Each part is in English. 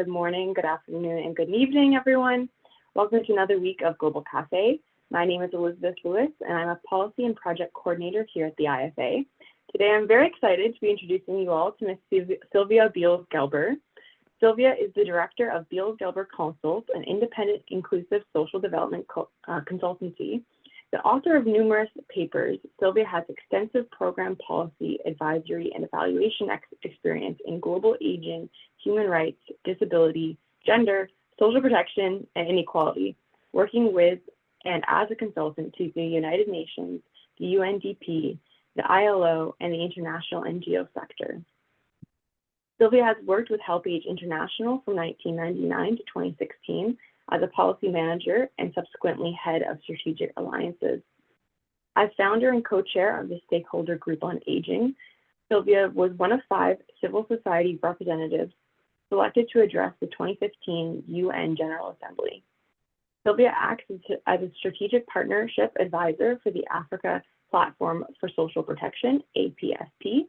good morning, good afternoon, and good evening, everyone. Welcome to another week of Global Café. My name is Elizabeth Lewis, and I'm a Policy and Project Coordinator here at the IFA. Today, I'm very excited to be introducing you all to Ms. Sylvia Beales Gelber. Sylvia is the Director of BealesGelber Consult, an independent, inclusive social development consultancy. The author of numerous papers, Sylvia has extensive program policy, advisory, and evaluation experience in global aging, human rights, disability, gender, social protection, and inequality, working with and as a consultant to the United Nations, the UNDP, the ILO, and the international NGO sector. Sylvia has worked with HelpAge International from 1999 to 2016 as a policy manager and subsequently head of strategic alliances. As founder and co-chair of the Stakeholder Group on Aging, Sylvia was one of 5 civil society representatives selected to address the 2015 UN General Assembly. Sylvia acts as a strategic partnership advisor for the Africa Platform for Social Protection, APSP,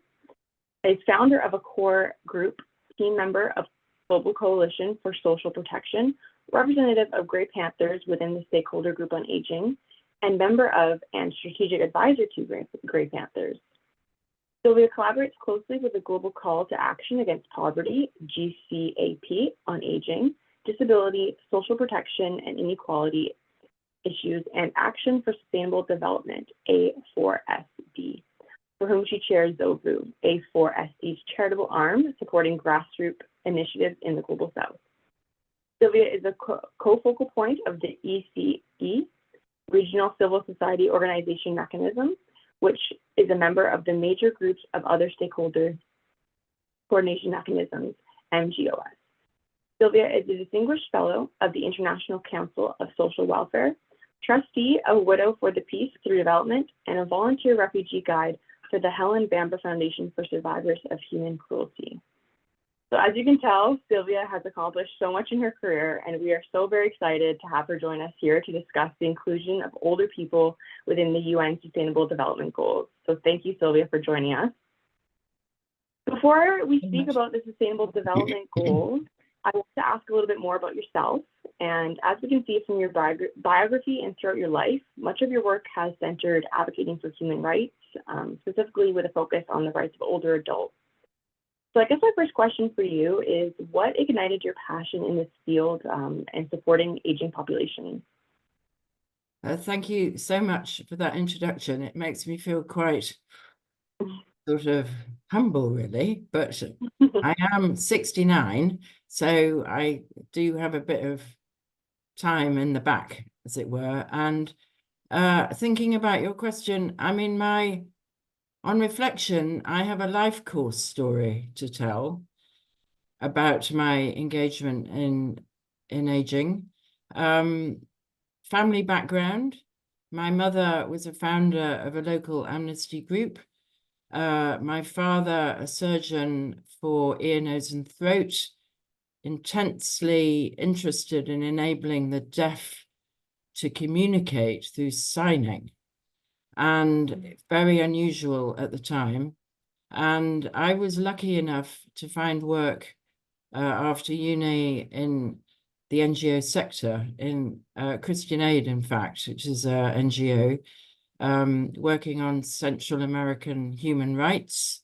a founder of a core group, team member of Global Coalition for Social Protection, representative of Grey Panthers within the Stakeholder Group on Aging, and member of and strategic advisor to Grey Panthers. Sylvia collaborates closely with the Global Call to Action Against Poverty, GCAP, on aging, disability, social protection, and inequality issues, and Action for Sustainable Development, A4SD, for whom she chairs ZOVU, A4SD's charitable arm supporting grassroots initiatives in the Global South. Sylvia is a co-focal point of the ECE, Regional Civil Society Organization Mechanism, which is a member of the major groups of other stakeholder coordination mechanisms, MGOS. Sylvia is a distinguished fellow of the International Council of Social Welfare, trustee of Widow for the Peace Through Development, and a volunteer refugee guide for the Helen Bamber Foundation for Survivors of Human Cruelty. So as you can tell, Sylvia has accomplished so much in her career, and we are so very excited to have her join us here to discuss the inclusion of older people within the UN Sustainable Development Goals. So thank you, Sylvia, for joining us. Before we speak about the Sustainable Development Goals, I want to ask a little bit more about yourself. And as we can see from your biography and throughout your life, much of your work has centered advocating for human rights, specifically with a focus on the rights of older adults. So I guess my first question for you is, what ignited your passion in this field and supporting aging populations? Thank you so much for that introduction. It makes me feel quite sort of humble, really, but I am 69, so I do have a bit of time in the back, as it were. And thinking about your question, I mean, on reflection, I have a life course story to tell about my engagement in aging. Family background, my mother was a founder of a local amnesty group. My father, a surgeon for ear, nose, and throat, intensely interested in enabling the deaf to communicate through signing, and very unusual at the time. And I was lucky enough to find work after uni in the NGO sector, in Christian Aid, in fact, which is an NGO, working on Central American human rights.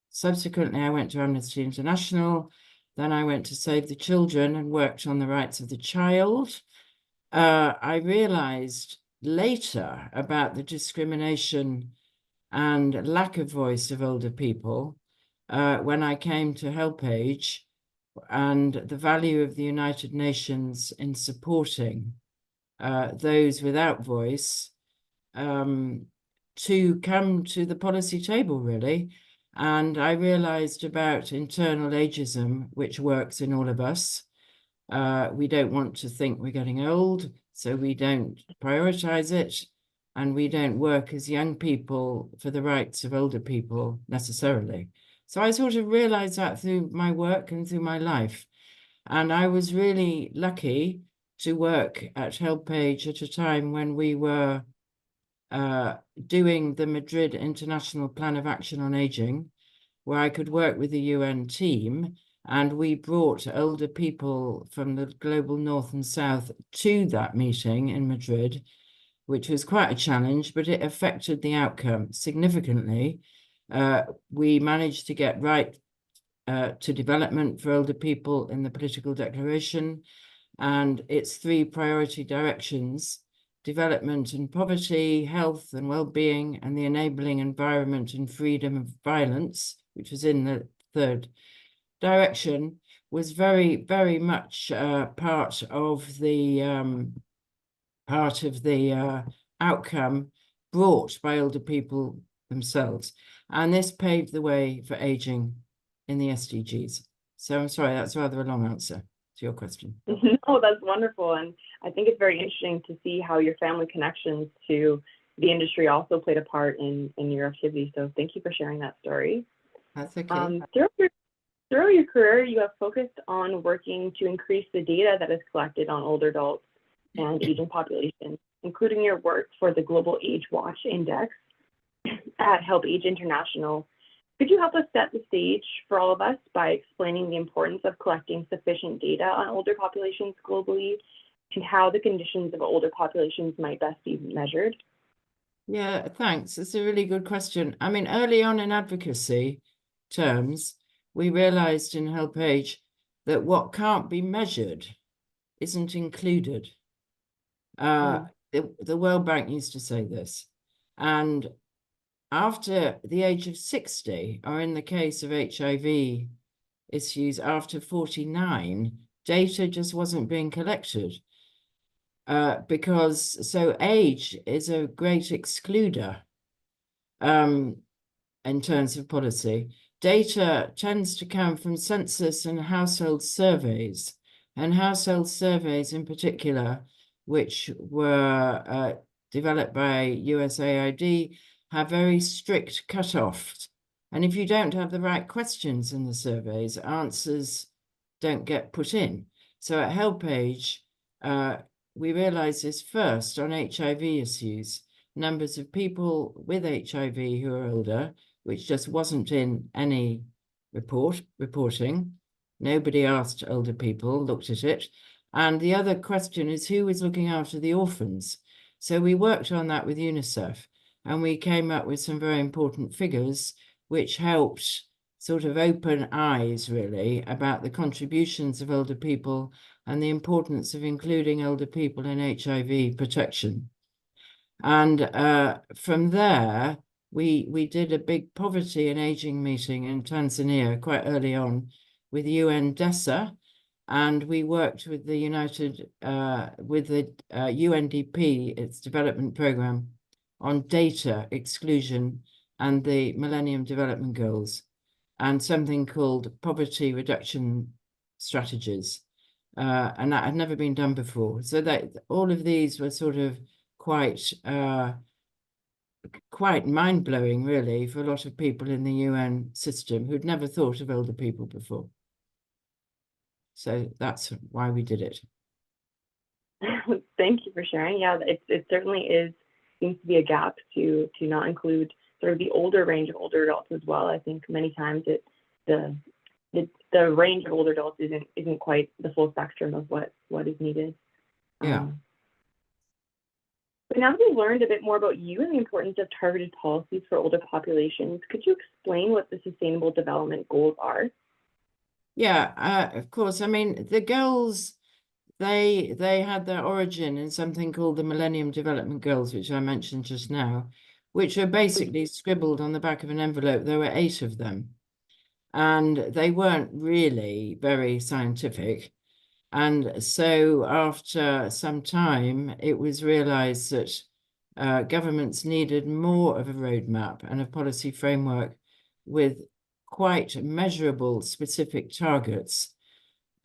Subsequently, I went to Amnesty International. Then I went to Save the Children and worked on the rights of the child. I realized later about the discrimination and lack of voice of older people when I came to HelpAge, and the value of the United Nations in supporting those without voice to come to the policy table, really. And I realized about internal ageism, which works in all of us. We don't want to think we're getting old, so we don't prioritize it, and we don't work as young people for the rights of older people necessarily. So I sort of realized that through my work and through my life. And I was really lucky to work at HelpAge at a time when we were doing the Madrid International Plan of Action on Aging, where I could work with the UN team And we brought older people from the global north and south to that meeting in Madrid, which was quite a challenge, but it affected the outcome significantly. We managed to get right to development for older people in the political declaration and its 3 priority directions: development and poverty, health and well-being, and the enabling environment and freedom of violence, which was in the 3rd direction, was very, very much part of the outcome brought by older people themselves. And this paved the way for aging in the SDGs. So I'm sorry, that's rather a long answer to your question. No, that's wonderful. And I think it's very interesting to see how your family connections to the industry also played a part in your activity. So thank you for sharing that story. That's okay. Throughout your career, you have focused on working to increase the data that is collected on older adults and aging populations, including your work for the Global Age Watch Index at Help Age International. Could you help us set the stage for all of us by explaining the importance of collecting sufficient data on older populations globally and how the conditions of older populations might best be measured? Yeah, thanks. It's a really good question. I mean, early on in advocacy terms, we realized in Help Age that what can't be measured isn't included. The World Bank used to say this. And after the age of 60, or in the case of HIV issues after 49, data just wasn't being collected. Because age is a great excluder in terms of policy. Data tends to come from census and household surveys, and household surveys in particular, which were developed by USAID, have very strict cutoffs. And if you don't have the right questions in the surveys, answers don't get put in. So at Help Age, we realized this first on HIV issues. Numbers of people with HIV who are older, which just wasn't in any reporting. Nobody asked older people, looked at it. And the other question is who is looking after the orphans? So we worked on that with UNICEF, and we came up with some very important figures, which helped sort of open eyes, really, about the contributions of older people and the importance of including older people in HIV protection. And from there, we did a big poverty and aging meeting in Tanzania quite early on with UNDESA, and we worked with the UNDP, its development program, on data exclusion and the Millennium Development Goals, and something called poverty reduction strategies. And that had never been done before. So that all of these were sort of quite mind-blowing, really, for a lot of people in the UN system who'd never thought of older people before. So that's why we did it. Thank you for sharing. Yeah, it certainly seems to be a gap to not include sort of the older range of older adults as well. I think many times the range of older adults isn't quite the full spectrum of what is needed. Yeah. But now that we've learned a bit more about you and the importance of targeted policies for older populations, could you explain what the Sustainable Development Goals are? Yeah, of course. I mean, the goals, they had their origin in something called the Millennium Development Goals, which I mentioned just now, which are basically scribbled on the back of an envelope. There were 8 of them, and they weren't really very scientific. And so after some time, it was realized that governments needed more of a roadmap and a policy framework with quite measurable specific targets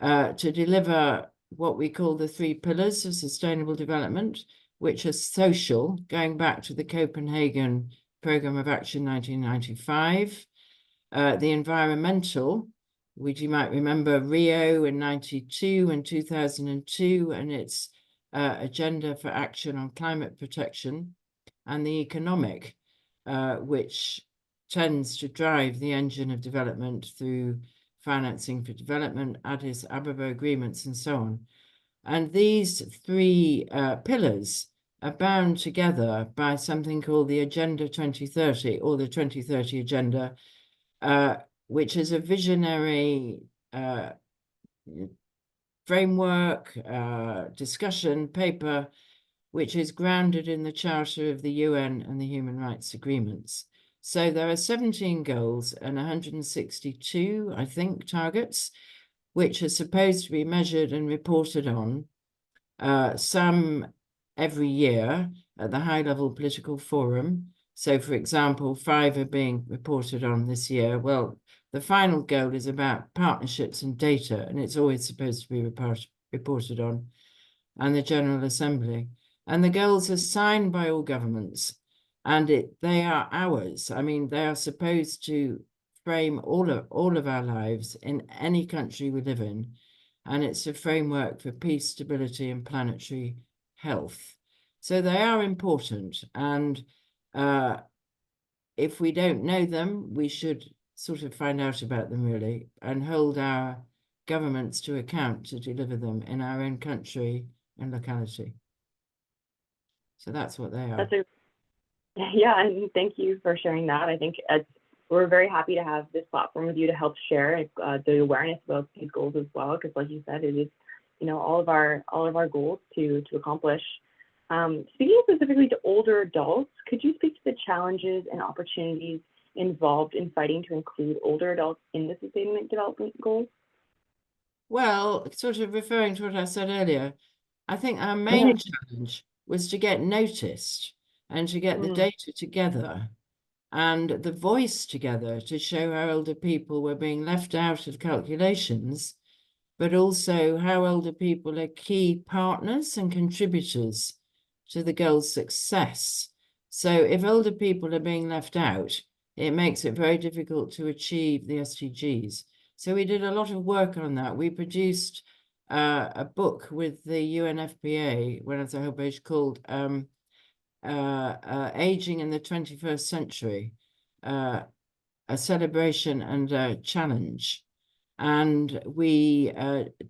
to deliver what we call the 3 pillars of sustainable development, which are social, going back to the Copenhagen Programme of Action 1995, the environmental, which you might remember Rio in 92 and 2002, and its agenda for action on climate protection, and the economic, which tends to drive the engine of development through financing for development, Addis Ababa agreements, and so on. And these three pillars are bound together by something called the Agenda 2030, or the 2030 Agenda, which is a visionary framework, discussion paper, which is grounded in the Charter of the UN and the Human Rights Agreements. So there are 17 goals and 162, I think, targets, which are supposed to be measured and reported on, some every year at the high-level political forum. So, for example, 5 are being reported on this year. Well, the final goal is about partnerships and data, and it's always supposed to be reported on, and the General Assembly. And the goals are signed by all governments, and they are ours. I mean, they are supposed to frame all of our lives in any country we live in, and it's a framework for peace, stability, and planetary health. So they are important, and if we don't know them, we should sort of find out about them, really, and hold our governments to account to deliver them in our own country and locality. So that's what they are. Yeah, and thank you for sharing that. I think we're very happy to have this platform with you to help share the awareness about these goals as well, because like you said, it is, you know, all of our goals to accomplish. Speaking specifically to older adults, could you speak to the challenges and opportunities involved in fighting to include older adults in the Sustainable Development Goals? Well, sort of referring to what I said earlier, I think our main challenge was to get noticed and to get the data together and the voice together to show how older people were being left out of calculations, but also how older people are key partners and contributors to the goal's success. So if older people are being left out, it makes it very difficult to achieve the SDGs. So we did a lot of work on that. We produced a book with the UNFPA when I was a whole page called Aging in the 21st Century, a celebration and a challenge. And we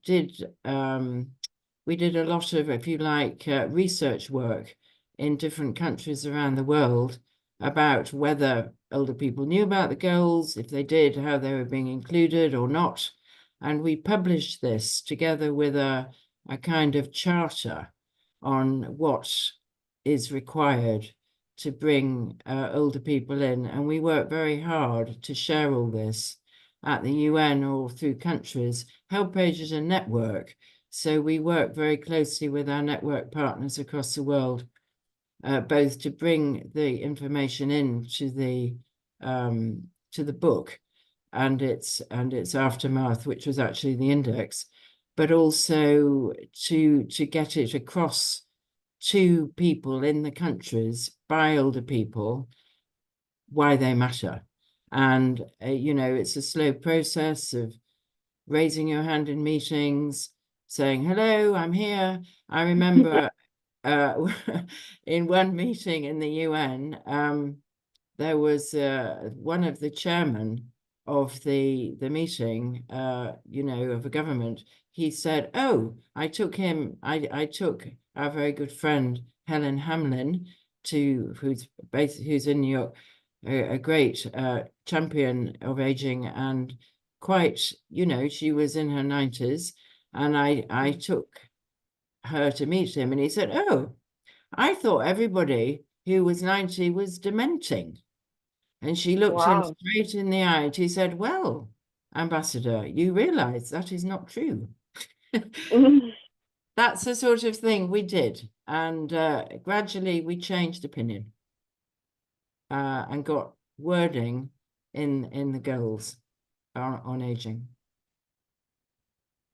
did a lot of, if you like, research work in different countries around the world about whether older people knew about the goals, if they did, how they were being included or not. And we published this together with a kind of charter on what is required to bring older people in. And we work very hard to share all this at the UN or through countries. HelpAge is a network, so we work very closely with our network partners across the world, both to bring the information in to the book and its aftermath, which was actually the index, but also to get it across to people in the countries by older people why they matter. And you know, it's a slow process of raising your hand in meetings, saying, hello, I'm here. I remember in one meeting in the UN, there was one of the chairmen of the meeting, you know, of a government. He said, oh, I took our very good friend, Helen Hamlin, who's in New York, a great champion of aging, and quite, you know, she was in her 90s, and I took her to meet him, and he said, oh, I thought everybody who was 90 was dementing. And she looked him straight in the eye and he said, well, Ambassador, you realize that is not true. That's the sort of thing we did. And gradually we changed opinion and got wording in the goals on aging.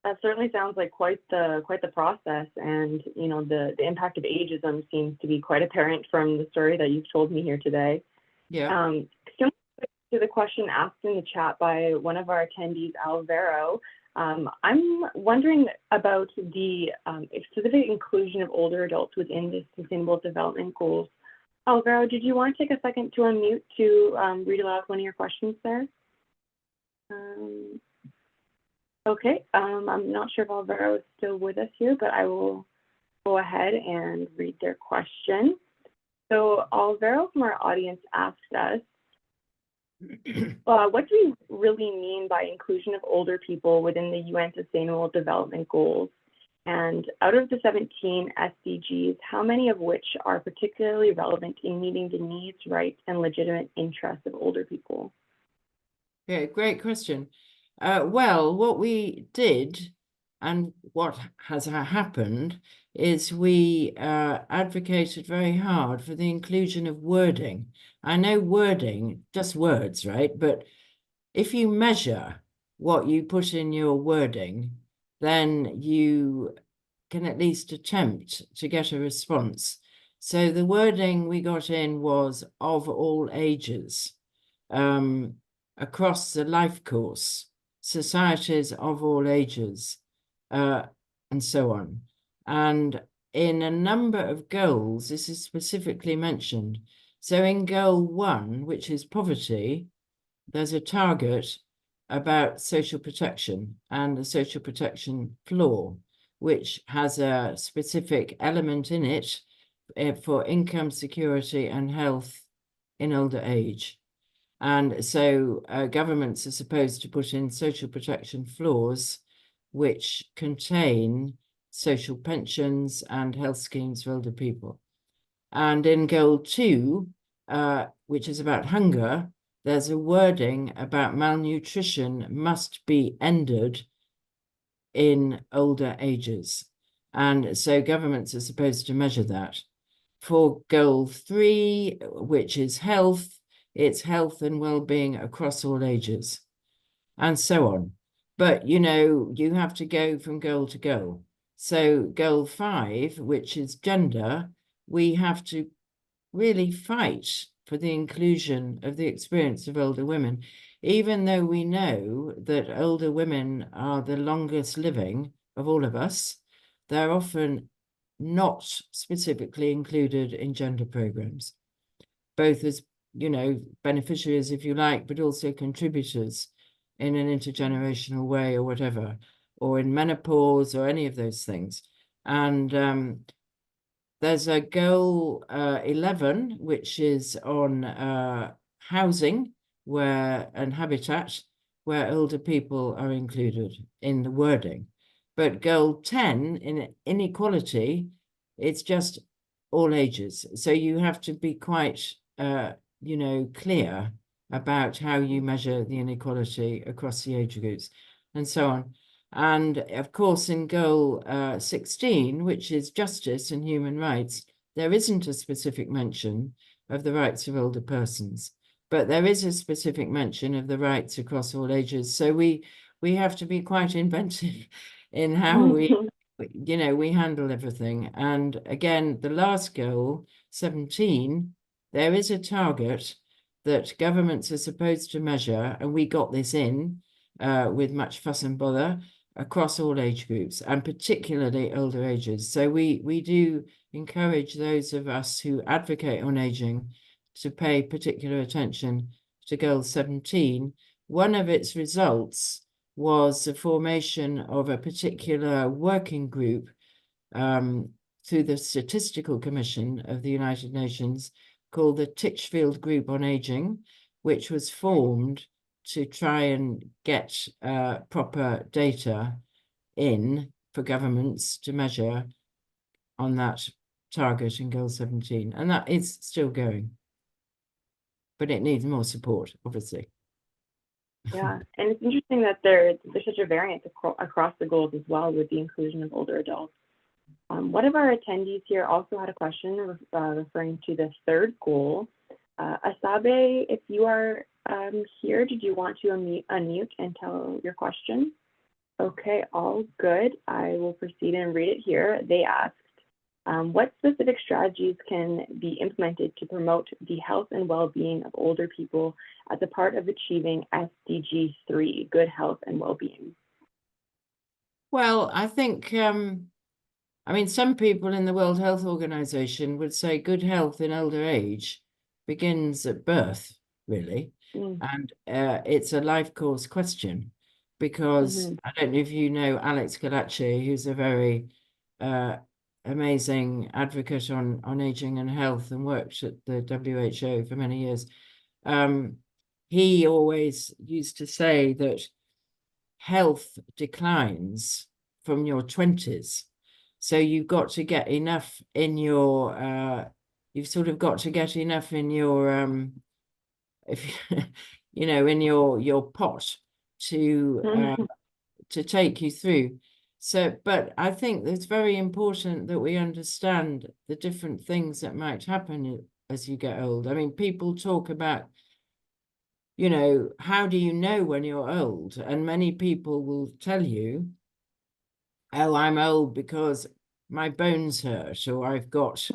That certainly sounds like quite the process, and you know, the impact of ageism seems to be quite apparent from the story that you've told me here today. Yeah. Similar to the question asked in the chat by one of our attendees, Alvaro, I'm wondering about the specific inclusion of older adults within the Sustainable Development Goals. Alvaro, did you want to take a second to unmute to read aloud one of your questions there? Okay, I'm not sure if Alvaro is still with us here, but I will go ahead and read their question. So Alvaro from our audience asked us, what do we really mean by inclusion of older people within the UN Sustainable Development Goals? And out of the 17 SDGs, how many of which are particularly relevant in meeting the needs, rights, and legitimate interests of older people? Yeah, great question. Well, what we did and what has happened is we advocated very hard for the inclusion of wording. I know wording, just words, right? But if you measure what you put in your wording, then you can at least attempt to get a response. So the wording we got in was of all ages, across the life course, societies of all ages, and so on. And in a number of goals, this is specifically mentioned. So in goal 1, which is poverty, there's a target about social protection and the social protection floor, which has a specific element in it for income security and health in older age. And so governments are supposed to put in social protection floors which contain social pensions and health schemes for older people. And in goal 2, which is about hunger, there's a wording about malnutrition must be ended in older ages. And so governments are supposed to measure that. For goal 3, which is health, it's health and well-being across all ages, and so on. But, you have to go from goal to goal. So goal 5, which is gender, we have to really fight for the inclusion of the experience of older women, even though we know that older women are the longest living of all of us. They're often not specifically included in gender programs, both as, beneficiaries, if you like, but also contributors in an intergenerational way or whatever, or in menopause or any of those things. And there's a goal 11, which is on housing and habitat, where older people are included in the wording. But goal 10, in inequality, it's just all ages. So you have to be quite, clear about how you measure the inequality across the age groups and so on. And of course, in goal 16, which is justice and human rights, there isn't a specific mention of the rights of older persons, but there is a specific mention of the rights across all ages. So we have to be quite inventive in how we handle everything. And again, the last goal, 17, there is a target that governments are supposed to measure, and we got this in with much fuss and bother, across all age groups, and particularly older ages. So we do encourage those of us who advocate on aging to pay particular attention to goal 17. One of its results was the formation of a particular working group through the Statistical Commission of the United Nations called the Titchfield Group on Aging, which was formed to try and get proper data in for governments to measure on that target in goal 17. And that is still going, but it needs more support, obviously. Yeah, and it's interesting that there's such a variance across the goals as well with the inclusion of older adults. One of our attendees here also had a question referring to the third goal. Asabe, if you are here, did you want to unmute and tell your question? Okay, all good. I will proceed and read it here. They asked, what specific strategies can be implemented to promote the health and well-being of older people as a part of achieving SDG 3, good health and well-being? Well, I think, some people in the World Health Organization would say good health in older age begins at birth, really. And it's a life course question. because I don't know if you know Alex Galachi, who's a very amazing advocate on aging and health and worked at the WHO for many years. He always used to say that health declines from your 20s. So you've got to get enough in your, you've sort of got to get enough in your, if you know, in your pot to take you through. So, but I think it's very important that we understand the different things that might happen as you get old. I mean, people talk about, you know, how do you know when you're old? And many people will tell you, oh, I'm old because my bones hurt, or I've got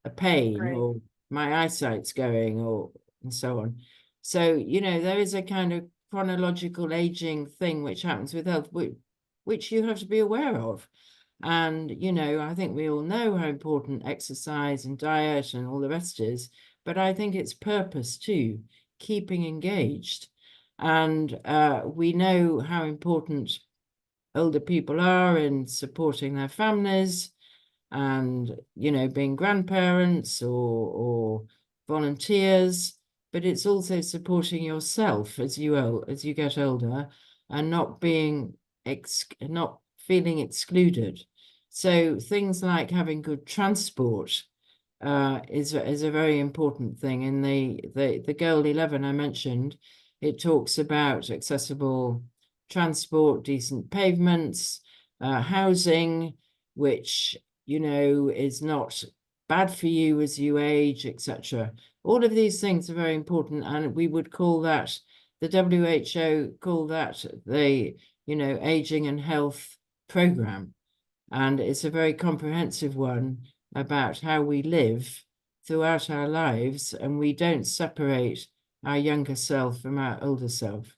a pain, or my eyesight's going, or and so on. So, you know, there is a kind of chronological aging thing which happens with health, which you have to be aware of. And, you know, I think we all know how important exercise and diet and all the rest is, but I think it's purpose too, keeping engaged. And we know how important older people are in supporting their families and, you know, being grandparents or volunteers, but it's also supporting yourself as you get older and not feeling excluded. So things like having good transport is a very important thing. In the Girl 11 I mentioned, it talks about accessible transport, decent pavements, housing, which, you know, is not bad for you as you age, etc. All of these things are very important, and we would call that, the WHO call that the, you know, aging and health program. And it's a very comprehensive one about how we live throughout our lives, and we don't separate our younger self from our older self.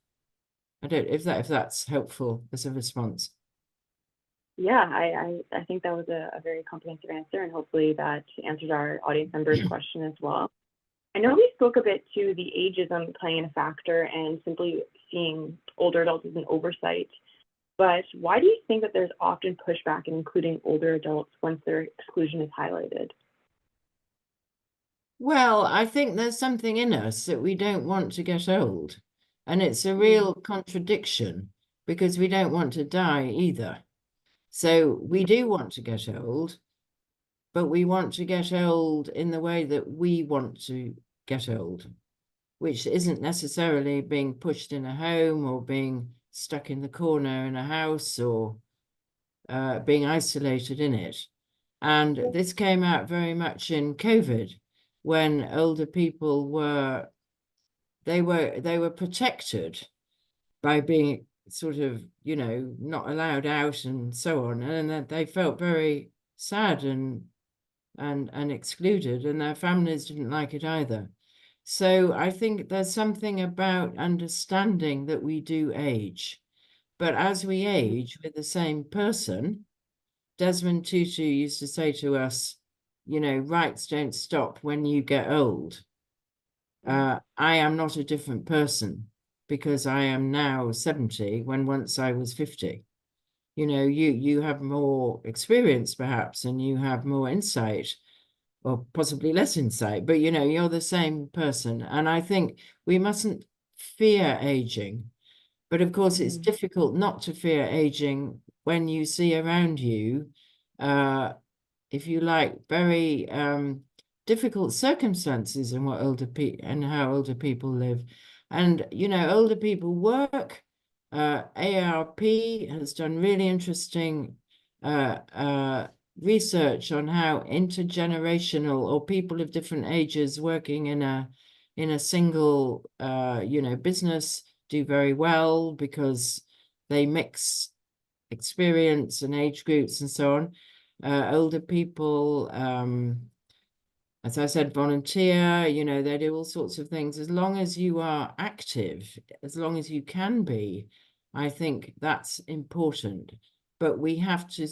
I don't if that's helpful as a response. Yeah, I think that was a very comprehensive answer, and hopefully that answers our audience members' question as well. I know we spoke a bit to the ageism playing a factor and simply seeing older adults as an oversight, but why do you think that there's often pushback in including older adults once their exclusion is highlighted? Well, I think there's something in us that we don't want to get old. And it's a real contradiction because we don't want to die either. So we do want to get old, but we want to get old in the way that we want to get old, which isn't necessarily being pushed in a home or being stuck in the corner in a house or being isolated in it. And this came out very much in COVID, when older people were protected by being sort of, you know, not allowed out and so on, and that they felt very sad and excluded, and their families didn't like it either. So I think there's something about understanding that we do age, but as we age with the same person, Desmond Tutu used to say to us, you know, rights don't stop when you get old. I am not a different person because I am now 70 when once I was 50. You know, you have more experience perhaps, and you have more insight, or possibly less insight, but you know, you're the same person. And I think we mustn't fear aging. But of course, it's difficult not to fear aging when you see around you, if you like, very difficult circumstances and what how older people live. And, you know, older people work. AARP has done really interesting research on how intergenerational, or people of different ages working in a single you know, business, do very well because they mix experience and age groups and so on. Older people, as I said, volunteer, you know, they do all sorts of things. As long as you are active, as long as you can be, I think that's important. But we have to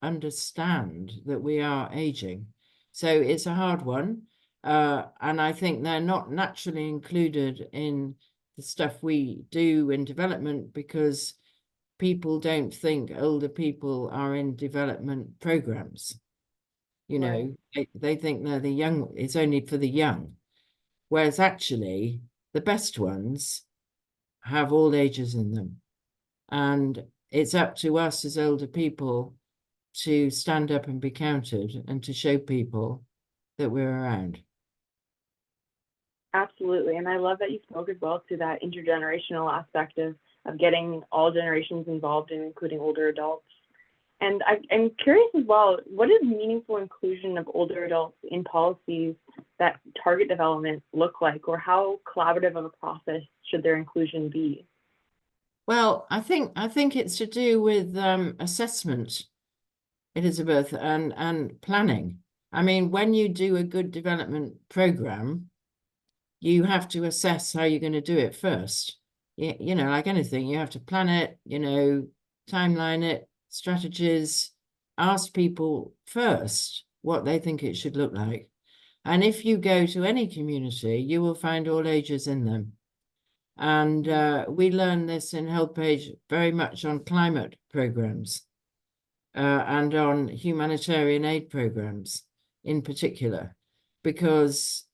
understand that we are aging. So it's a hard one. And I think they're not naturally included in the stuff we do in development because people don't think older people are in development programs. You know, they think they're the young, it's only for the young. Whereas actually, the best ones have all ages in them. And it's up to us as older people to stand up and be counted and to show people that we're around. Absolutely. And I love that you spoke as well to that intergenerational aspect of getting all generations involved, and including older adults. And I'm curious as well, what does meaningful inclusion of older adults in policies that target development look like, or how collaborative of a process should their inclusion be? Well, I think it's to do with assessment, Elizabeth, and planning. I mean, when you do a good development program, you have to assess how you're going to do it first. You know, like anything, you have to plan it, you know, timeline it, strategies, ask people first what they think it should look like. And if you go to any community, you will find all ages in them. And we learn this in HelpAge very much on climate programs and on humanitarian aid programs in particular, because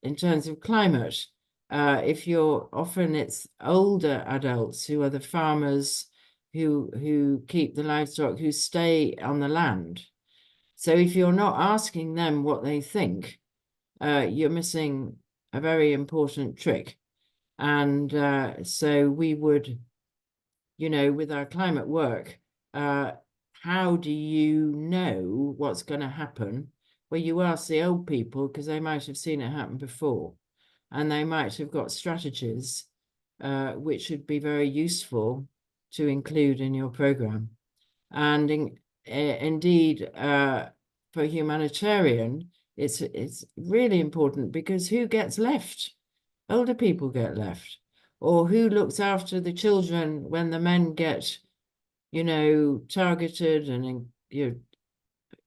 in terms of climate, if you're often it's older adults who are the farmers who keep the livestock, who stay on the land. So if you're not asking them what they think, you're missing a very important trick. And so we would, you know, with our climate work, how do you know what's going to happen? Well, you ask the old people because they might have seen it happen before, and they might have got strategies which would be very useful to include in your program. And indeed, for humanitarian, it's really important, because who gets left? Older people get left. Or who looks after the children when the men get, you know, targeted and, you know,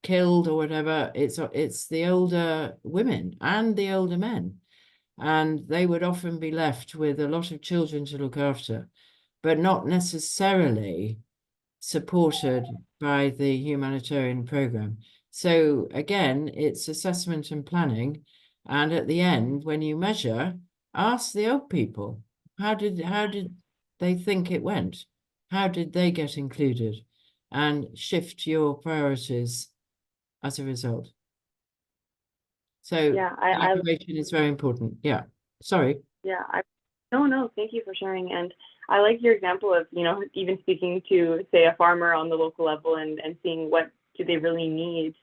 killed or whatever? It's the older women and the older men. And they would often be left with a lot of children to look after, but not necessarily supported by the humanitarian program. So again, it's assessment and planning. And at the end, when you measure, ask the old people, how did they think it went? How did they get included? And shift your priorities as a result. So Yeah, collaboration is very important. Yeah. Sorry. Yeah, no, thank you for sharing. And I like your example of, you know, even speaking to, say, a farmer on the local level and seeing what do they really need.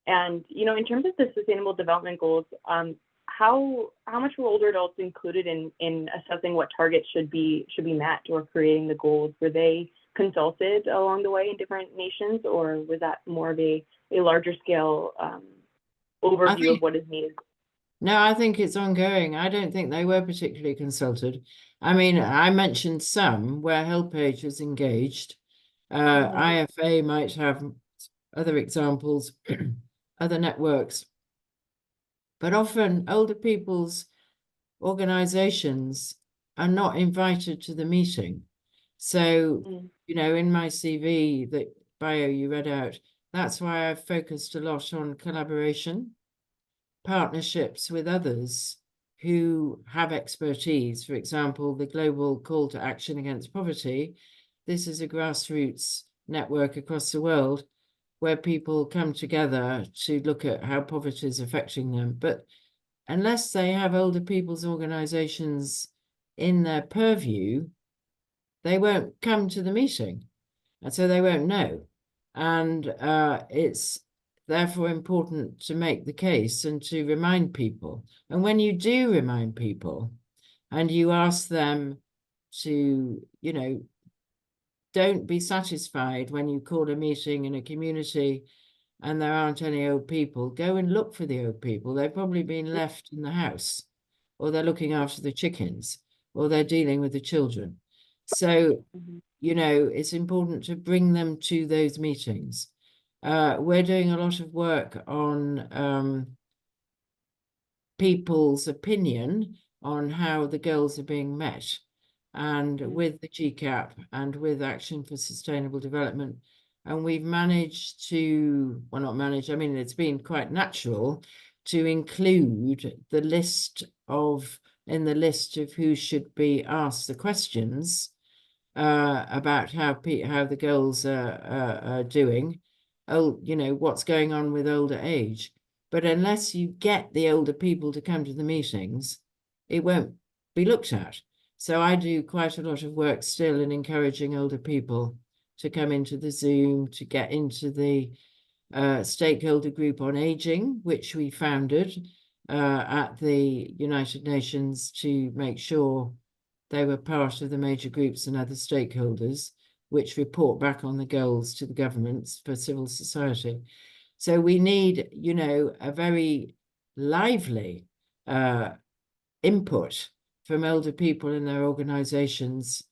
And, you know, in terms of the sustainable development goals, how much were older adults included in assessing what targets should be met or creating the goals? Were they consulted along the way in different nations, or was that more of a larger scale overview of what is needed? No, I think it's ongoing. I don't think they were particularly consulted. I mean, I mentioned some where HelpAge was engaged. IFA might have other examples, other networks. But often older people's organizations are not invited to the meeting. So, you know, in my CV, the bio you read out, that's why I've focused a lot on collaboration, partnerships with others who have expertise. For example, the Global Call to Action Against Poverty. This is a grassroots network across the world where people come together to look at how poverty is affecting them. But unless they have older people's organizations in their purview, they won't come to the meeting. And so they won't know. And it's therefore important to make the case and to remind people. And when you do remind people and you ask them to, you know, don't be satisfied when you call a meeting in a community and there aren't any old people, go and look for the old people. They've probably been left in the house, or they're looking after the chickens, or they're dealing with the children. So, you know, it's important to bring them to those meetings. We're doing a lot of work on people's opinion on how the goals are being met. and with the GCAP and with Action for Sustainable Development. And we've managed to, well, not managed, I mean, it's been quite natural to include the list of, in the list of who should be asked the questions about how the girls are doing. Oh, you know, what's going on with older age. But unless you get the older people to come to the meetings, it won't be looked at. So I do quite a lot of work still in encouraging older people to come into the Zoom, to get into the stakeholder group on aging, which we founded at the United Nations to make sure they were part of the major groups and other stakeholders, which report back on the goals to the governments for civil society. So we need, you know, a very lively input from older people in their organizations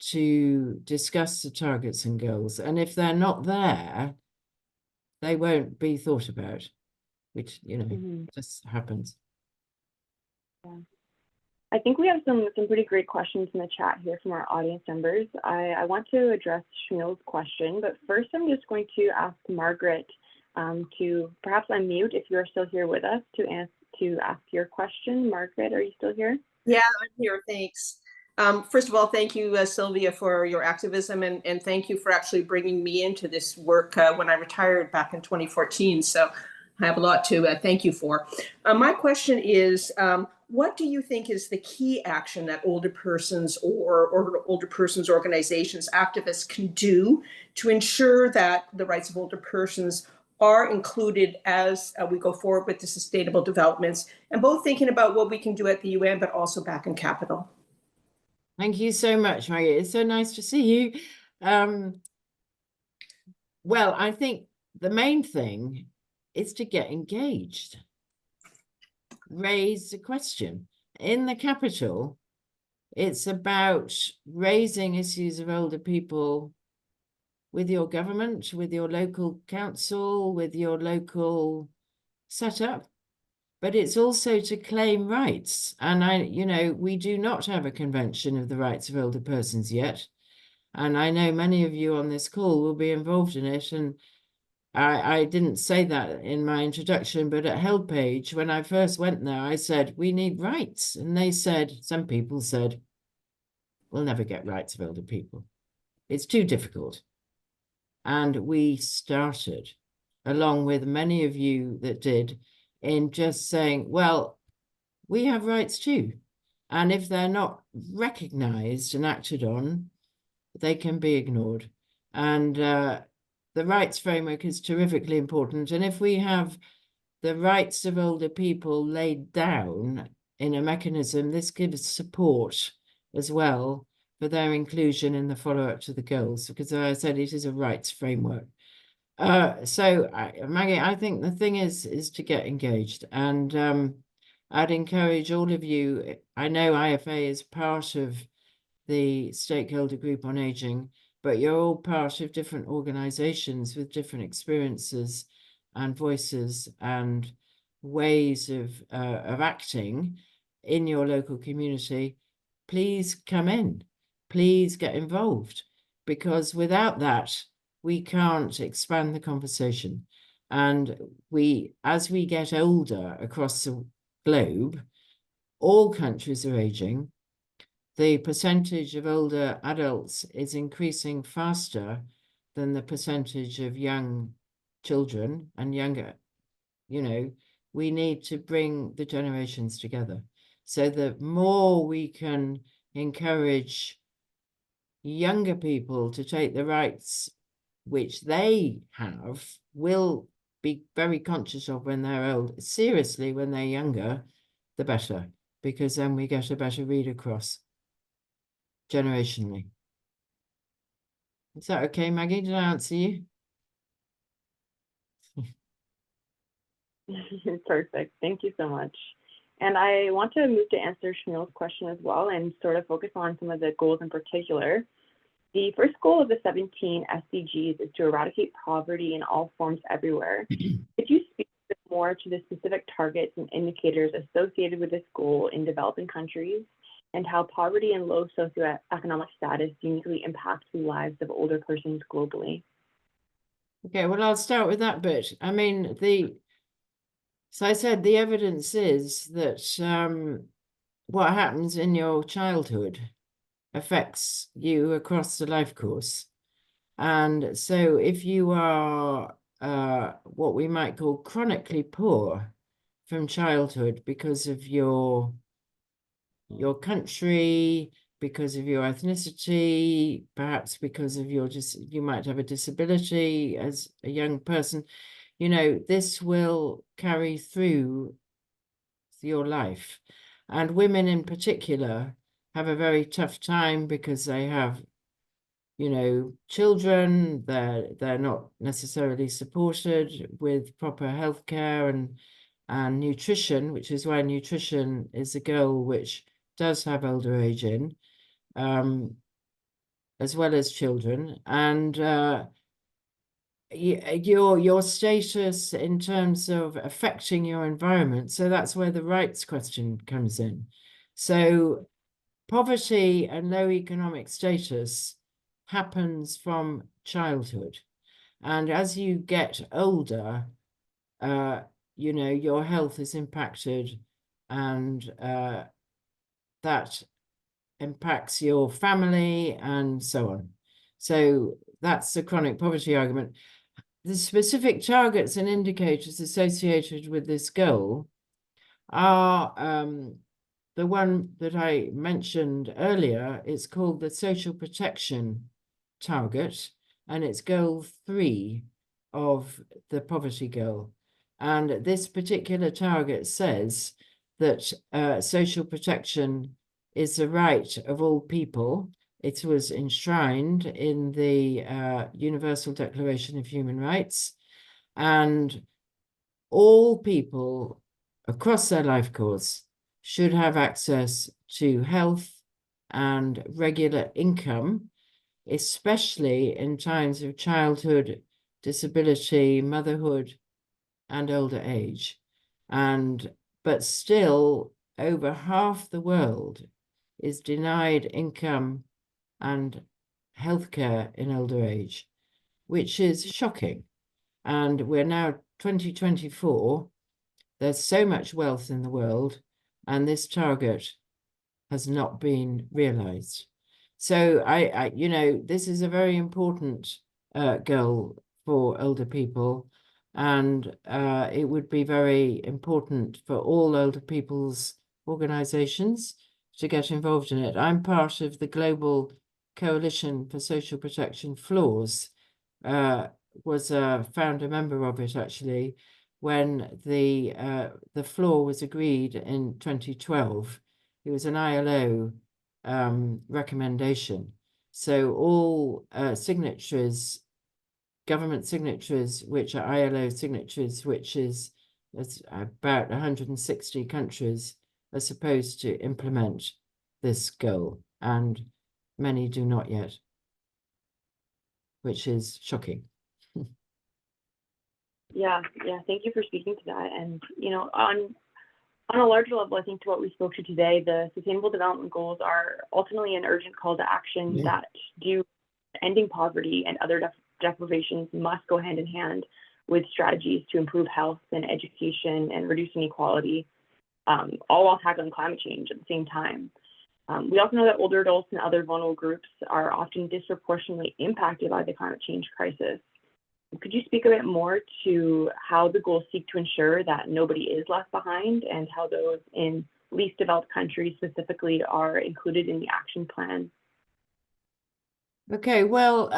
to discuss the targets and goals. And if they're not there, they won't be thought about, which, you know, just happens. Yeah. I think we have some pretty great questions in the chat here from our audience members. I want to address Shmuel's question, but first I'm just going to ask Margaret to perhaps unmute if you're still here with us to ask your question. Margaret, are you still here? Yeah, I'm here, thanks. First of all, thank you, Sylvia, for your activism, and thank you for actually bringing me into this work when I retired back in 2014. So I have a lot to thank you for. My question is, what do you think is the key action that older persons or older persons organizations, activists can do to ensure that the rights of older persons are included as we go forward with the sustainable developments, and both thinking about what we can do at the UN, but also back in Capital? Thank you so much, Maggie. It's so nice to see you. Well, I think the main thing is to get engaged. Raise the question. In the capital, it's about raising issues of older people with your government, with your local council, with your local setup. But it's also to claim rights. And you know, we do not have a convention of the rights of older persons yet. And I know many of you on this call will be involved in it. And I didn't say that in my introduction, but at HelpAge, when I first went there, I said, we need rights. And they said, some people said, we'll never get rights of older people. It's too difficult. And we started, along with many of you that did, in just saying, well, we have rights too. And if they're not recognized and acted on, they can be ignored. And the rights framework is terrifically important. And if we have the rights of older people laid down in a mechanism, this gives support as well for their inclusion in the follow-up to the goals, because as I said, it is a rights framework. Maggie, I think the thing is to get engaged, and I'd encourage all of you. I know IFA is part of the stakeholder group on aging, but you're all part of different organizations with different experiences and voices and ways of acting in your local community. Please come in, please get involved, because without that, we can't expand the conversation. And as we get older across the globe, all countries are aging. The percentage of older adults is increasing faster than the percentage of young children and younger. You know, we need to bring the generations together. So the more we can encourage younger people to take the rights which they will be very conscious of when they're old, seriously when they're younger, the better, because then we get a better read across generationally. Is that okay, Maggie? Did I answer you? Perfect. Thank you so much. And I want to move to answer Shmuel's question as well and sort of focus on some of the goals in particular. The first goal of the 17 SDGs is to eradicate poverty in all forms everywhere. Could you speak a bit more to the specific targets and indicators associated with this goal in developing countries? and how poverty and low socioeconomic status uniquely impacts the lives of older persons globally. Okay, well, I'll start with that bit. I mean, so I said the evidence is that what happens in your childhood affects you across the life course. And so if you are what we might call chronically poor from childhood because of your country, because of your ethnicity, perhaps because of you might have a disability as a young person, you know, this will carry through your life. And women in particular have a very tough time because they have, you know, children, they're not necessarily supported with proper healthcare and nutrition, which is why nutrition is a goal which does have older age in, as well as children. And your status in terms of affecting your environment. So that's where the rights question comes in. So poverty and low economic status happens from childhood. And as you get older, you know, your health is impacted, and that impacts your family and so on. So that's the chronic poverty argument. The specific targets and indicators associated with this goal are the one that I mentioned earlier. It's called the social protection target, and it's goal 3 of the poverty goal. And this particular target says that social protection is the right of all people. It was enshrined in the Universal Declaration of Human Rights, and all people across their life course should have access to health and regular income, especially in times of childhood, disability, motherhood, and older age. But still, over half the world is denied income and healthcare in older age, which is shocking. And we're now 2024. There's so much wealth in the world, and this target has not been realized. So I you know, this is a very important goal for older people, and it would be very important for all older people's organizations to get involved in it. I'm part of the Global Coalition for Social Protection Floors, was a founder member of it actually, when the floor was agreed in 2012. It was an ILO recommendation. So all signatories, government signatories, which are ILO signatories, which is about 160 countries, are supposed to implement this goal, and many do not yet, which is shocking. Yeah, thank you for speaking to that. And, you know, on a larger level, I think to what we spoke to today, the Sustainable Development Goals are ultimately an urgent call to action that ending poverty and other deprivations must go hand in hand with strategies to improve health and education and reduce inequality, all while tackling climate change at the same time. We also know that older adults and other vulnerable groups are often disproportionately impacted by the climate change crisis. Could you speak a bit more to how the goals seek to ensure that nobody is left behind, and how those in least developed countries specifically are included in the action plan? Okay, well,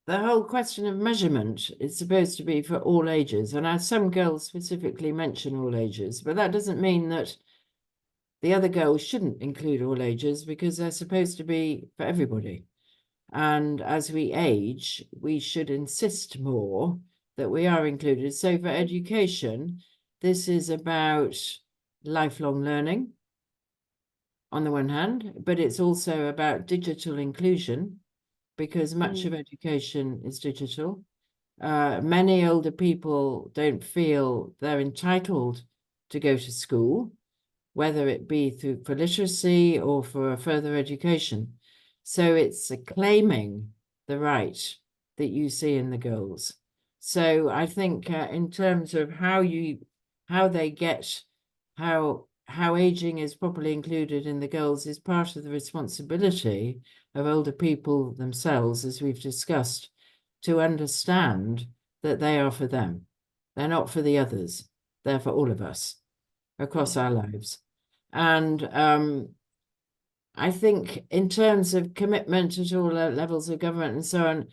the whole question of measurement is supposed to be for all ages, and some girls specifically mention all ages, but that doesn't mean that the other girls shouldn't include all ages, because they're supposed to be for everybody. And as we age, we should insist more that we are included. So for education, this is about lifelong learning on the one hand, but it's also about digital inclusion, because much of education is digital. Many older people don't feel they're entitled to go to school whether it be for literacy or for further education. So it's claiming the right that you see in the girls. So I think in terms of how aging is properly included in the girls is part of the responsibility of older people themselves, as we've discussed, to understand that they are for them. They're not for the others. They're for all of us across our lives. And I think in terms of commitment at all levels of government and so on,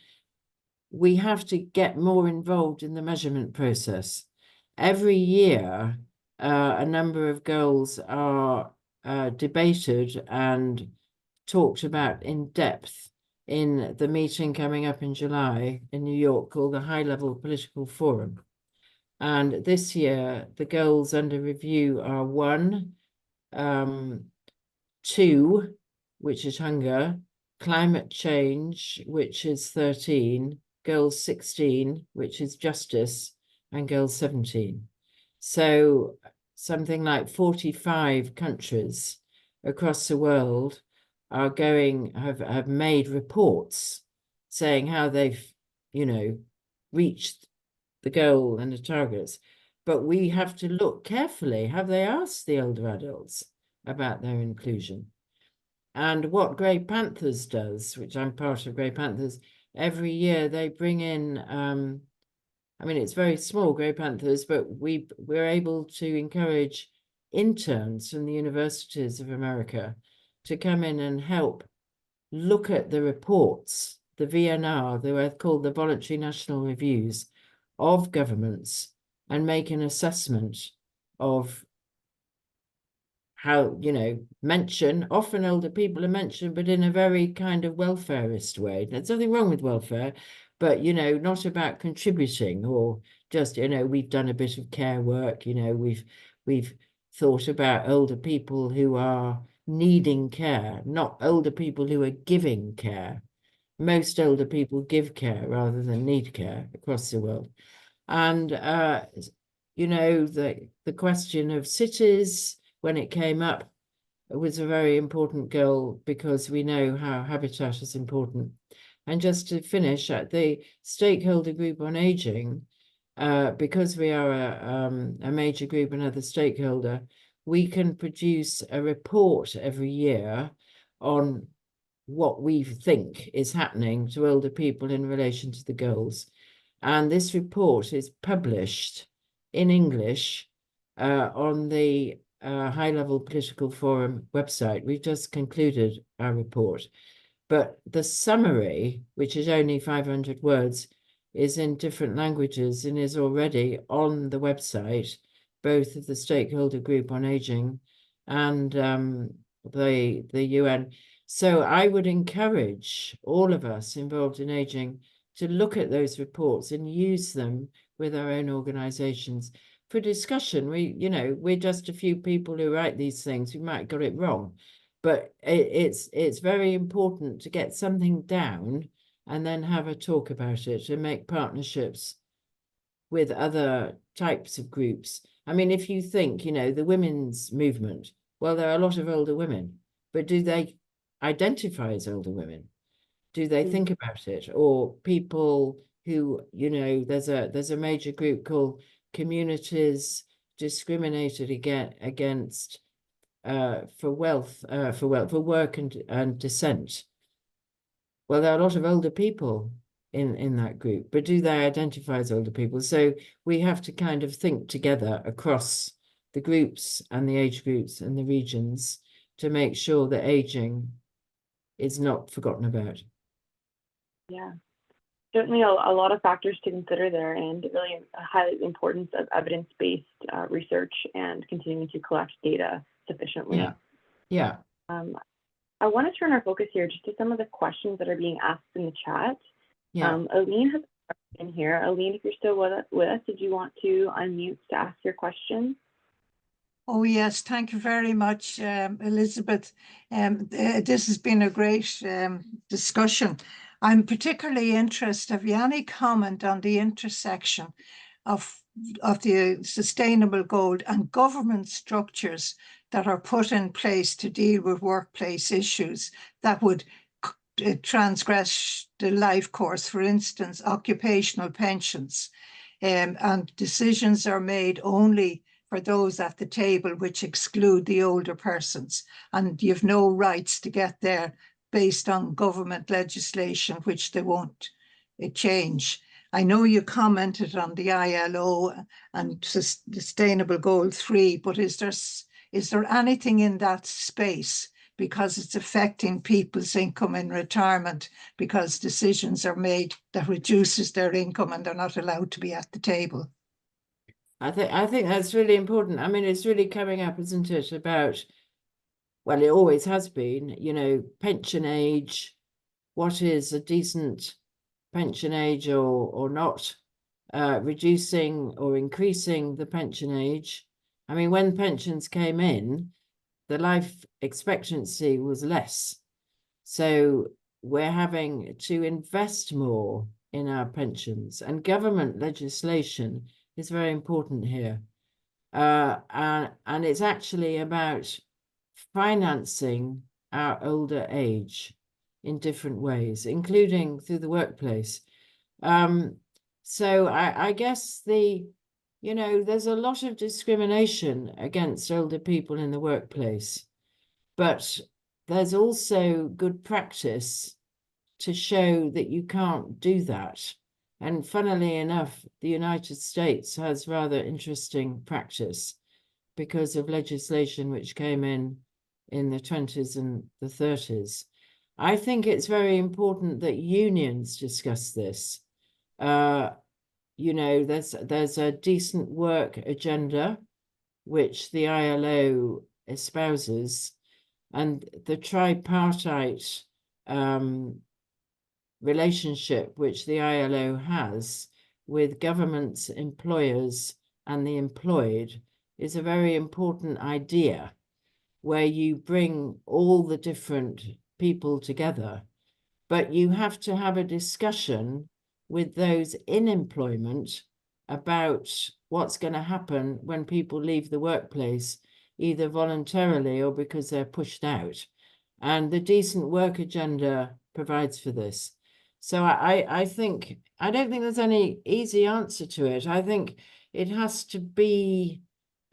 we have to get more involved in the measurement process. Every year, a number of goals are debated and talked about in depth in the meeting coming up in July in New York called the High Level Political Forum. And this year, the goals under review are 1, 2, which is hunger, climate change, which is 13, goals 16, which is justice, and goals 17. So something like 45 countries across the world are have made reports saying how they've, reached the goal and the targets. But we have to look carefully. Have they asked the older adults about their inclusion? And what Grey Panthers does, which I'm part of Grey Panthers, every year they bring in, it's very small, Grey Panthers, but we're able to encourage interns from the universities of America to come in and help look at the reports, the VNR, they were called the Voluntary National Reviews of governments, and make an assessment of how, often older people are mentioned, but in a very kind of welfareist way. There's nothing wrong with welfare, but, not about contributing or just, we've done a bit of care work, we've thought about older people who are needing care, not older people who are giving care. Most older people give care rather than need care across the world. And, the question of cities, when it came up, was a very important goal because we know how habitat is important. And just to finish, at the stakeholder group on aging, because we are a major group, another stakeholder, we can produce a report every year on what we think is happening to older people in relation to the goals. And this report is published in English on the High Level Political Forum website. We've just concluded our report. But the summary, which is only 500 words, is in different languages and is already on the website, both of the stakeholder group on aging and the UN. So I would encourage all of us involved in aging to look at those reports and use them with our own organizations for discussion. We're just a few people who write these things. We might have got it wrong, but it's very important to get something down and then have a talk about it and make partnerships with other types of groups. If you think, the women's movement, well, there are a lot of older women, but do they identify as older women? Do they think about it? Or people who, there's a major group called Communities Discriminated Against for Work and Dissent. Well, there are a lot of older people in that group, but do they identify as older people? So we have to kind of think together across the groups and the age groups and the regions to make sure that aging is not forgotten about. Yeah, certainly a lot of factors to consider there, and really highlight the importance of evidence-based research and continuing to collect data sufficiently. Yeah. I want to turn our focus here just to some of the questions that are being asked in the chat. Yeah. Aline has a question here. Aline, if you're still with us, did you want to unmute to ask your question? Oh, yes. Thank you very much, Elizabeth. This has been a great discussion. I'm particularly interested, have you any comment on the intersection of the sustainable goal and government structures that are put in place to deal with workplace issues that would transgress the life course, for instance, occupational pensions, and decisions are made only for those at the table, which exclude the older persons, and you've no rights to get there based on government legislation, which they won't change. I know you commented on the ILO and Sustainable Goal 3, but is there anything in that space, because it's affecting people's income in retirement, because decisions are made that reduces their income and they're not allowed to be at the table? I think that's really important. I mean, it's really coming up, isn't it, about, well, it always has been, you know, pension age, what is a decent pension age or not, reducing or increasing the pension age. I mean, when pensions came in, the life expectancy was less. So we're having to invest more in our pensions, and government legislation is very important here. And it's actually about financing our older age in different ways, including through the workplace. So I guess you know, there's a lot of discrimination against older people in the workplace, but there's also good practice to show that you can't do that. And funnily enough, the United States has rather interesting practice because of legislation which came in the 20s and the 30s. I think it's very important that unions discuss this. You know, there's a decent work agenda, which the ILO espouses, and the tripartite relationship which the ILO has with governments, employers, and the employed is a very important idea, where you bring all the different people together, but you have to have a discussion with those in employment about what's going to happen when people leave the workplace, either voluntarily or because they're pushed out. And the decent work agenda provides for this. So I don't think there's any easy answer to it. I think it has to be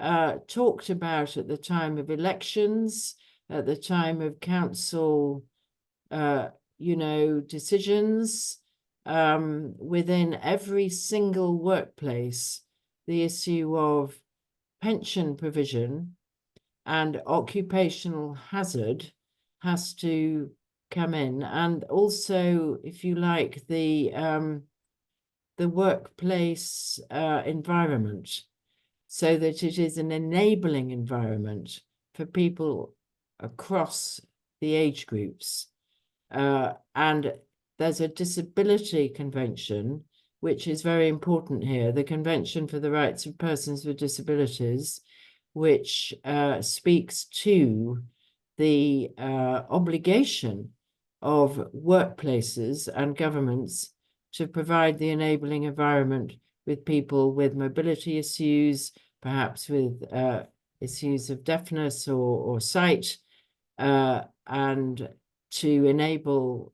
talked about at the time of elections, at the time of council, you know, decisions, within every single workplace. The issue of pension provision and occupational hazard has to come in, and also, if you like, the workplace environment, so that it is an enabling environment for people across the age groups. And there's a disability convention, which is very important here, the Convention for the Rights of Persons with Disabilities, which speaks to the obligation of workplaces and governments to provide the enabling environment with people with mobility issues, perhaps with issues of deafness or sight, and to enable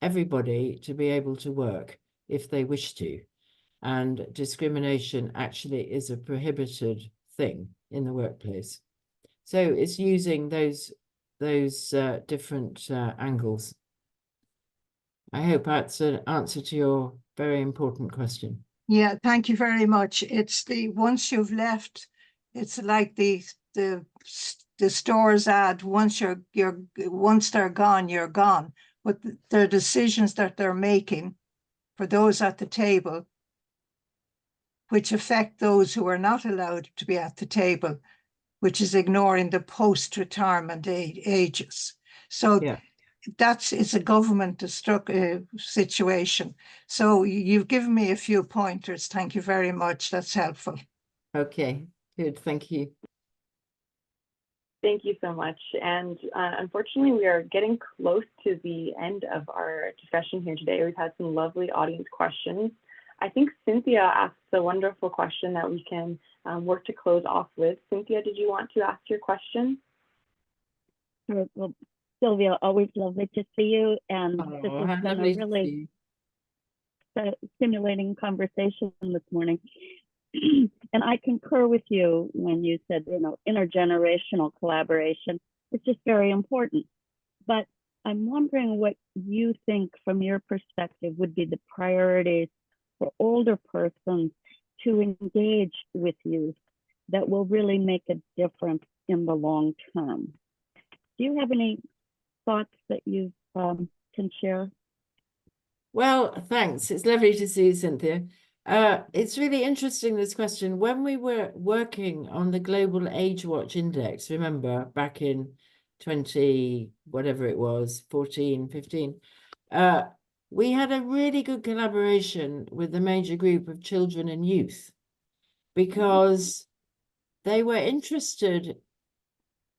everybody to be able to work if they wish to. And discrimination actually is a prohibited thing in the workplace. So it's using those different angles. I hope that's an answer to your very important question. Yeah, thank you very much. It's once you've left, it's like the store's ad, once they're gone, you're gone. But the decisions that they're making for those at the table, which affect those who are not allowed to be at the table, which is ignoring the post-retirement ages. So yeah, it's a government situation. So you've given me a few pointers. Thank you very much. That's helpful. Okay, good. Thank you. Thank you so much. And unfortunately, we are getting close to the end of our discussion here today. We've had some lovely audience questions. I think Cynthia asked a wonderful question that we can work to close off with. Cynthia, did you want to ask your question? Sure. Well, Sylvia, always lovely to see you. And this has been a really stimulating conversation this morning. And I concur with you when you said, intergenerational collaboration is just very important. But I'm wondering what you think from your perspective would be the priorities for older persons to engage with youth that will really make a difference in the long term. Do you have any thoughts that you can share? Well, thanks. It's lovely to see you, Cynthia. It's really interesting, this question. When we were working on the Global Age Watch Index, remember, back in 20, whatever it was, 14, 15, we had a really good collaboration with the major group of children and youth because they were interested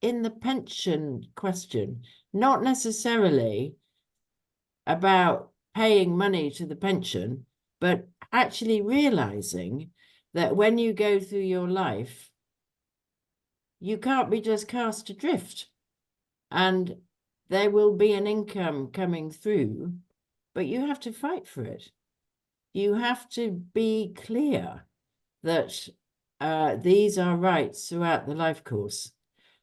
in the pension question, not necessarily about paying money to the pension, but actually realizing that when you go through your life, you can't be just cast adrift, and there will be an income coming through, but you have to fight for it. You have to be clear that these are rights throughout the life course.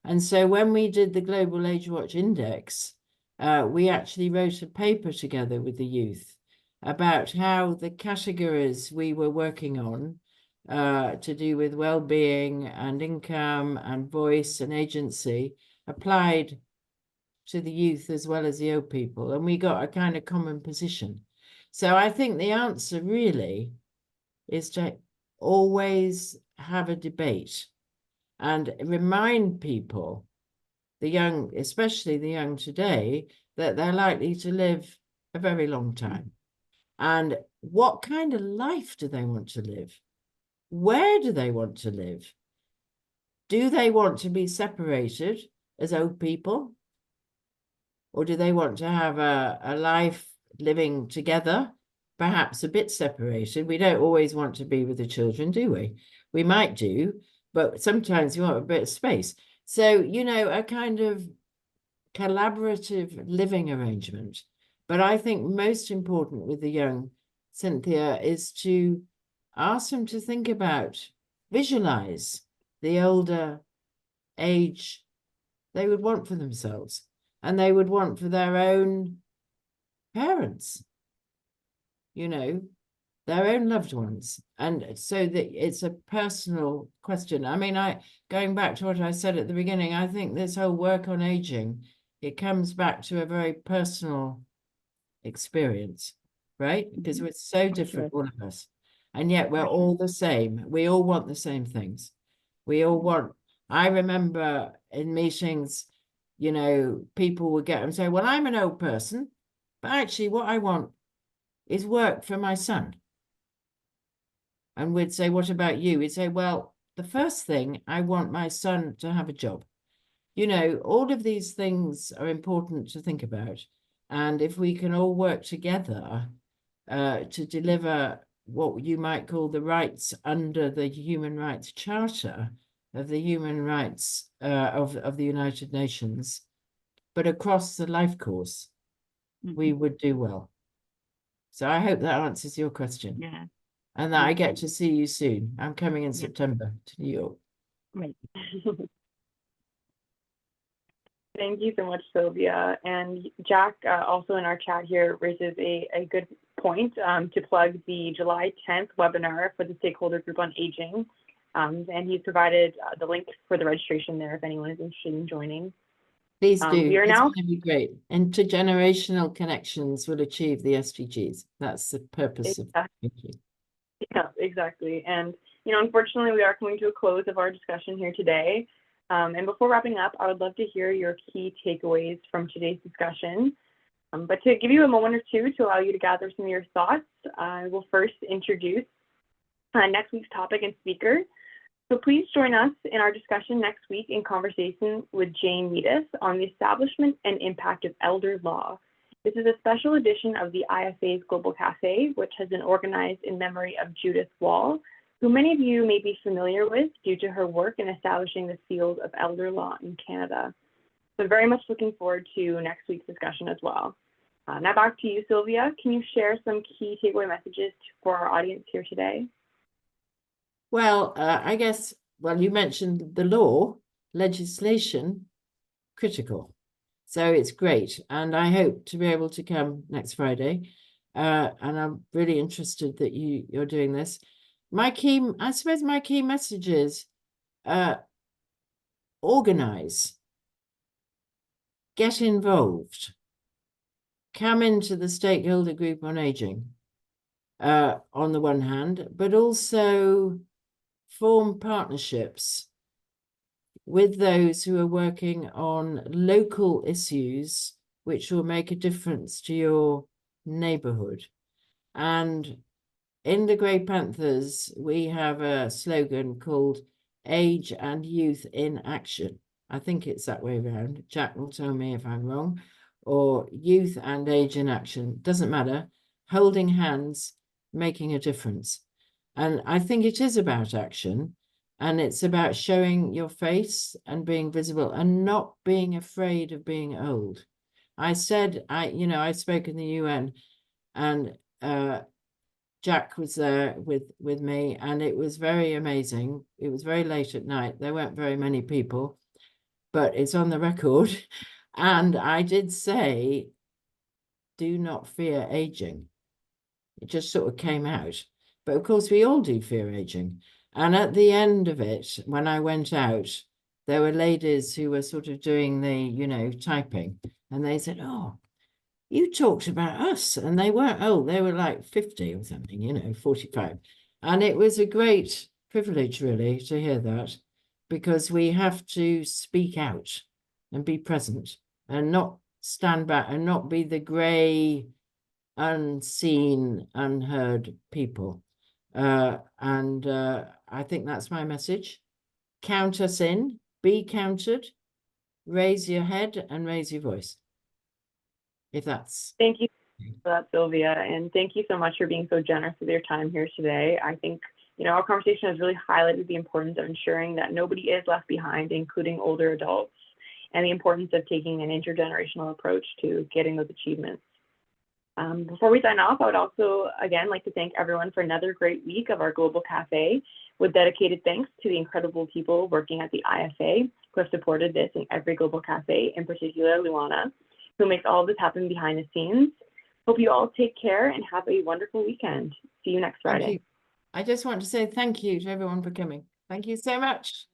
And so when we did the Global Age Watch Index, we actually wrote a paper together with the youth about how the categories we were working on to do with well-being and income and voice and agency applied to the youth as well as the old people. And we got a kind of common position. So I think the answer really is to always have a debate and remind people, the young, especially the young today, that they're likely to live a very long time. And what kind of life do they want to live? Where do they want to live? Do they want to be separated as old people? Or do they want to have a life living together, perhaps a bit separated? We don't always want to be with the children, do we? We might do, but sometimes you want a bit of space. So, a kind of collaborative living arrangement. But I think most important with the young, Cynthia, is to ask them to think about, visualize the older age they would want for themselves and they would want for their own parents, their own loved ones. And so that it's a personal question. I mean, going back to what I said at the beginning, I think this whole work on aging, it comes back to a very personal experience, right? Because we're so different, all of us. And yet we're all the same. We all want the same things. We all want, I remember in meetings, people would get and say, well, I'm an old person, but actually what I want is work for my son. And we'd say, what about you? We'd say, well, the first thing, I want my son to have a job. All of these things are important to think about. And if we can all work together to deliver what you might call the rights under the Human Rights Charter of the Human Rights of the United Nations, but across the life course, we would do well. So I hope that answers your question. Yeah. And that I get to see you soon. I'm coming in September to New York. Right. Thank you so much, Sylvia. And Jack, also in our chat here, raises a good point to plug the July 10th webinar for the stakeholder group on aging. And he's provided the link for the registration there if anyone is interested in joining. Please do. We are it's now going to be great. Intergenerational connections will achieve the SDGs. That's the purpose of it. Yeah, exactly. And, unfortunately, we are coming to a close of our discussion here today. And before wrapping up, I would love to hear your key takeaways from today's discussion. But to give you a moment or two to allow you to gather some of your thoughts, I will first introduce next week's topic and speaker. So please join us in our discussion next week in conversation with Jane Meadis on the establishment and impact of elder law This is a special edition of the IFA's Global Café, which has been organized in memory of Judith Wall, who many of you may be familiar with due to her work in establishing the field of elder law in Canada. So very much looking forward to next week's discussion as well. Now back to you, Sylvia. Can you share some key takeaway messages for our audience here today? Well, I guess, well, you mentioned the law, legislation, critical. So it's great. And I hope to be able to come next Friday. And I'm really interested that you're doing this. I suppose my key message is organize, get involved, come into the stakeholder group on aging on the one hand, but also form partnerships with those who are working on local issues which will make a difference to your neighborhood. And in the Grey Panthers, we have a slogan called Age and Youth in Action. I think it's that way around. Jack will tell me if I'm wrong. Or Youth and Age in Action. Doesn't matter. Holding hands, making a difference. And I think it is about action. And it's about showing your face and being visible and not being afraid of being old. I said, I spoke in the UN, and Jack was there with me, and it was very amazing. It was very late at night. There weren't very many people, but it's on the record. And I did say, do not fear aging. It just sort of came out. But of course, we all do fear aging. And at the end of it, when I went out, there were ladies who were sort of doing the, typing. And they said, oh, you talked about us. And they weren't old. They were like 50 or something, 45. And it was a great privilege, really, to hear that, because we have to speak out and be present and not stand back and not be the grey, unseen, unheard people. And I think that's my message. Count us in, be counted, raise your head and raise your voice. If that's... Thank you for that, Sylvia. And thank you so much for being so generous with your time here today. I think, our conversation has really highlighted the importance of ensuring that nobody is left behind, including older adults, and the importance of taking an intergenerational approach to getting those achievements. Before we sign off, I would also, again, like to thank everyone for another great week of our Global Cafe, with dedicated thanks to the incredible people working at the IFA who have supported this in every Global Cafe, in particular Luana, who makes all of this happen behind the scenes. Hope you all take care and have a wonderful weekend. See you next Friday. Thank you. I just want to say thank you to everyone for coming. Thank you so much.